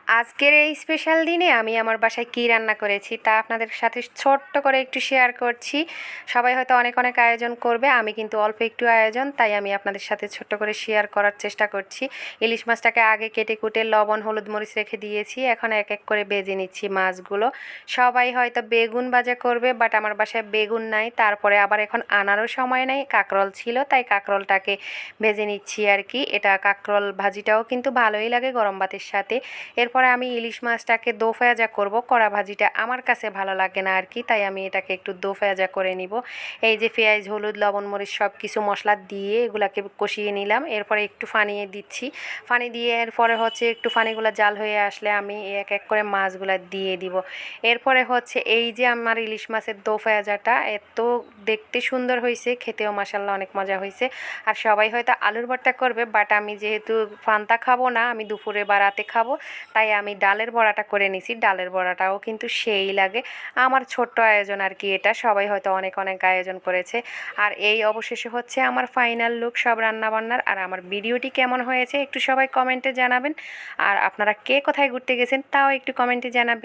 আজকের এই স্পেশাল দিনে আমি আমার বাসায় কী রান্না করেছি তা আপনাদের সাথে ছোট্ট করে একটু শেয়ার করছি। সবাই হয়তো অনেক অনেক আয়োজন করবে, আমি কিন্তু অল্প একটু আয়োজন, তাই আমি আপনাদের সাথে ছোট্ট করে শেয়ার করার চেষ্টা করছি। ইলিশ মাছটাকে আগে কেটে কুটে লবণ হলুদ মরিচ রেখে দিয়েছি, এখন এক এক করে ভেজে নিচ্ছি মাছগুলো। সবাই হয়তো বেগুন ভাজা করবে, বাট আমার বাসায় বেগুন নাই, তারপরে আবার এখন আনারও সময় নেই, কাঁকরোল ছিল তাই কাঁকরোলটাকে ভেজে নিচ্ছি আর কি। এটা কাঁকরোল ভাজিটাও কিন্তু ভালোই লাগে গরম ভাতের সাথে। এরপরে আমি ইলিশ মাছটাকে দো ভাজা করব, কড়া ভাজিটা আমার কাছে ভালো লাগে না আর কি, তাই আমি এটাকে একটু দো ভাজা করে নিব। এই যে পেঁয়াজ হলুদ লবণ মরিচ সব কিছু মশলা দিয়ে এগুলাকে কষিয়ে নিলাম, এরপরে একটু ফানিয়ে দিচ্ছি। ফানি দিয়ে এরপরে হচ্ছে একটু ফানিগুলো জাল হয়ে আসলে আমি এক এক করে মাছগুলো দিয়ে দিব। এরপরে হচ্ছে এই যে আমার ইলিশ মাছের দো ভাজাটা এত দেখতে সুন্দর হয়েছে, খেতেও মাসাল্লাহ অনেক মজা হয়েছে। আর সবাই হয়তো আলুর ভর্তা করবে, বাট আমি যেহেতু পান্তা খাবো না, আমি দুপুরে বা রাতে খাবো, তাই আমি ডালের বড়াটা করে নিছি। ডালের বড়াটাও কিন্তু সেই লাগে। আমার ছোট্ট আয়োজন আর কি এটা, সবাই হয়তো অনেক অনেক আয়োজন করেছে। আর এই অবশেষে হচ্ছে আমার ফাইনাল লুক সব রান্নাবান্নার। আর আমার ভিডিওটি কেমন হয়েছে একটু সবাই কমেন্টে জানাবেন। আর আপনারা কে কোথায় ঘুরতে গেছেন তাও একটু কমেন্টে জানাবেন।